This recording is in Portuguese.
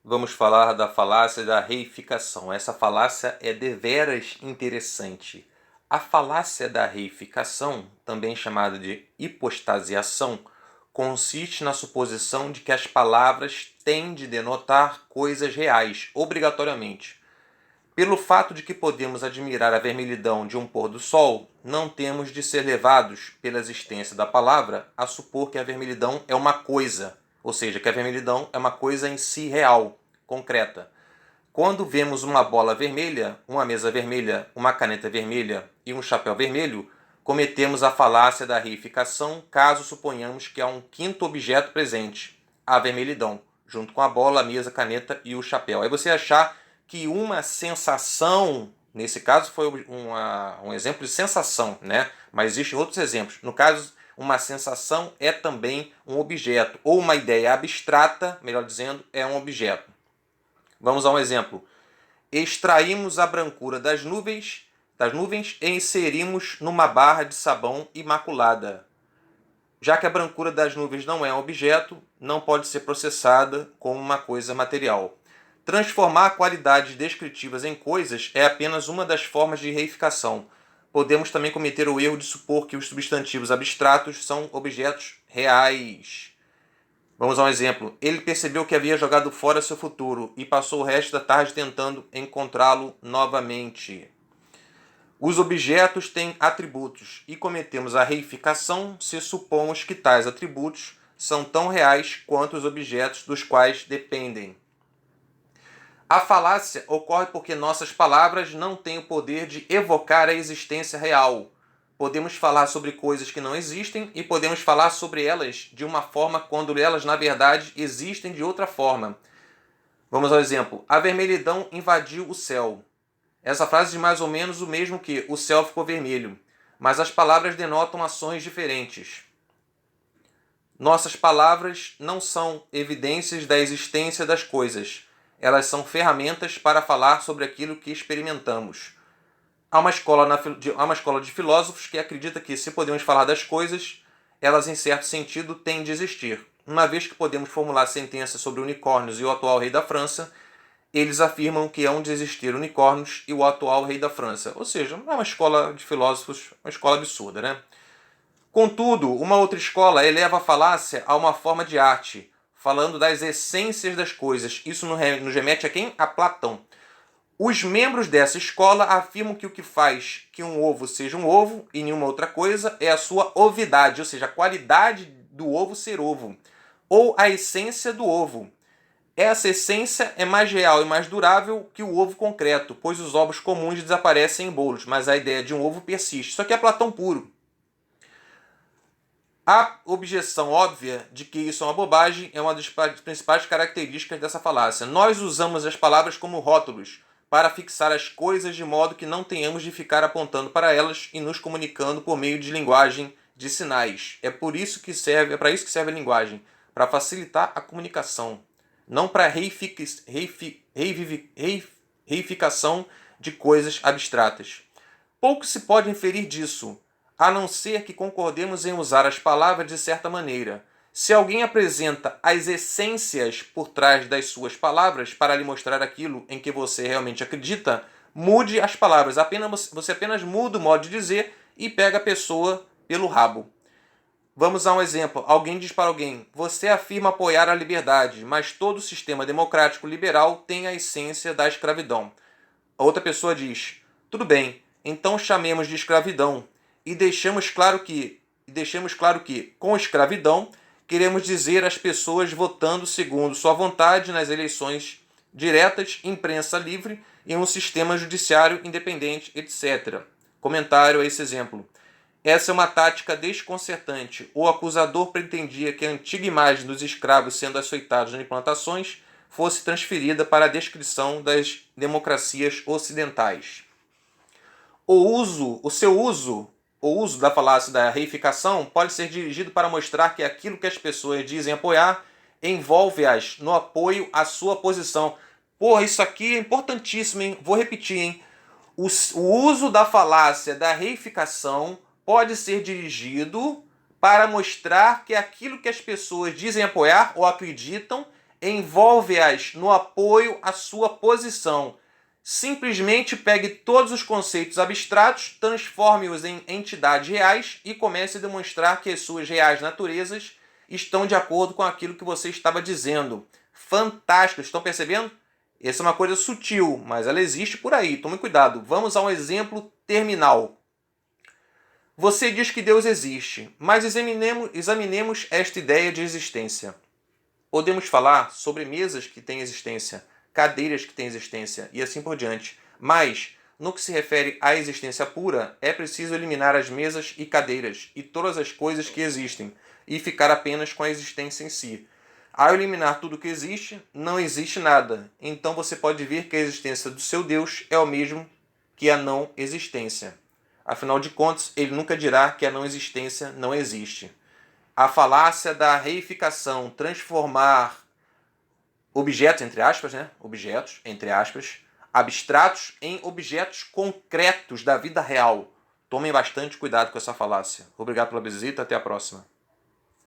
vamos falar da falácia da reificação. Essa falácia é deveras interessante. A falácia da reificação, também chamada de hipostasiação, consiste na suposição de que as palavras têm de denotar coisas reais, obrigatoriamente. Pelo fato de que podemos admirar a vermelhidão de um pôr do sol, não temos de ser levados, pela existência da palavra, a supor que a vermelhidão é uma coisa, ou seja, que a vermelhidão é uma coisa em si real, concreta. Quando vemos uma bola vermelha, uma mesa vermelha, uma caneta vermelha e um chapéu vermelho, cometemos a falácia da reificação caso suponhamos que há um quinto objeto presente, a vermelhidão, junto com a bola, a mesa, a caneta e o chapéu. Aí você achar que uma sensação, nesse caso foi um exemplo de sensação, né? Mas existem outros exemplos. No caso, uma sensação é também um objeto, ou uma ideia abstrata, melhor dizendo, é um objeto. Vamos a um exemplo. Extraímos a brancura das nuvens e inserimos numa barra de sabão imaculada. Já que a brancura das nuvens não é um objeto, não pode ser processada como uma coisa material. Transformar qualidades descritivas em coisas é apenas uma das formas de reificação. Podemos também cometer o erro de supor que os substantivos abstratos são objetos reais. Vamos a um exemplo. Ele percebeu que havia jogado fora seu futuro e passou o resto da tarde tentando encontrá-lo novamente. Os objetos têm atributos e cometemos a reificação se supomos que tais atributos são tão reais quanto os objetos dos quais dependem. A falácia ocorre porque nossas palavras não têm o poder de evocar a existência real. Podemos falar sobre coisas que não existem e podemos falar sobre elas de uma forma quando elas, na verdade, existem de outra forma. Vamos ao exemplo. A vermelhidão invadiu o céu. Essa frase diz mais ou menos o mesmo que o céu ficou vermelho, mas as palavras denotam ações diferentes. Nossas palavras não são evidências da existência das coisas. Elas são ferramentas para falar sobre aquilo que experimentamos. Há uma escola de filósofos que acredita que, se podemos falar das coisas, elas, em certo sentido, têm de existir. Uma vez que podemos formular sentenças sobre unicórnios e o atual rei da França, eles afirmam que hão de existir unicórnios e o atual rei da França. Ou seja, é uma escola de filósofos, uma escola absurda, né? Contudo, uma outra escola eleva a falácia a uma forma de arte, falando das essências das coisas. Isso nos remete a quem? A Platão. Os membros dessa escola afirmam que o que faz que um ovo seja um ovo e nenhuma outra coisa é a sua ovidade, ou seja, a qualidade do ovo ser ovo, ou a essência do ovo. Essa essência é mais real e mais durável que o ovo concreto, pois os ovos comuns desaparecem em bolos, mas a ideia de um ovo persiste. Isso aqui é Platão puro. A objeção óbvia de que isso é uma bobagem é uma das principais características dessa falácia. Nós usamos as palavras como rótulos para fixar as coisas de modo que não tenhamos de ficar apontando para elas e nos comunicando por meio de linguagem de sinais. É para isso que serve a linguagem, para facilitar a comunicação, não para reificação de coisas abstratas. Pouco se pode inferir disso, a não ser que concordemos em usar as palavras de certa maneira. Se alguém apresenta as essências por trás das suas palavras para lhe mostrar aquilo em que você realmente acredita, mude as palavras. Você apenas muda o modo de dizer e pega a pessoa pelo rabo. Vamos a um exemplo. Alguém diz para alguém: você afirma apoiar a liberdade, mas todo sistema democrático liberal tem a essência da escravidão. A outra pessoa diz: tudo bem, então chamemos de escravidão e deixemos claro que, com escravidão, queremos dizer às pessoas votando segundo sua vontade nas eleições diretas, imprensa livre e um sistema judiciário independente, etc. Comentário a esse exemplo. Essa é uma tática desconcertante. O acusador pretendia que a antiga imagem dos escravos sendo açoitados nas plantações fosse transferida para a descrição das democracias ocidentais. O uso da falácia da reificação pode ser dirigido para mostrar que aquilo que as pessoas dizem apoiar envolve-as no apoio à sua posição. Porra, isso aqui é importantíssimo, hein? Vou repetir, hein? O uso da falácia da reificação pode ser dirigido para mostrar que aquilo que as pessoas dizem apoiar ou acreditam envolve-as no apoio à sua posição. Simplesmente pegue todos os conceitos abstratos, transforme-os em entidades reais e comece a demonstrar que as suas reais naturezas estão de acordo com aquilo que você estava dizendo. Fantástico, estão percebendo? Essa é uma coisa sutil, mas ela existe por aí, tome cuidado. Vamos a um exemplo terminal. Você diz que Deus existe, mas examinemos esta ideia de existência. Podemos falar sobre mesas que têm existência, cadeiras que têm existência e assim por diante. Mas, no que se refere à existência pura, é preciso eliminar as mesas e cadeiras e todas as coisas que existem e ficar apenas com a existência em si. Ao eliminar tudo que existe, não existe nada. Então você pode ver que a existência do seu Deus é o mesmo que a não existência. Afinal de contas, ele nunca dirá que a não existência não existe. A falácia da reificação, transformar objetos, entre aspas, objetos, entre aspas, abstratos em objetos concretos da vida real. Tomem bastante cuidado com essa falácia. Obrigado pela visita, até a próxima.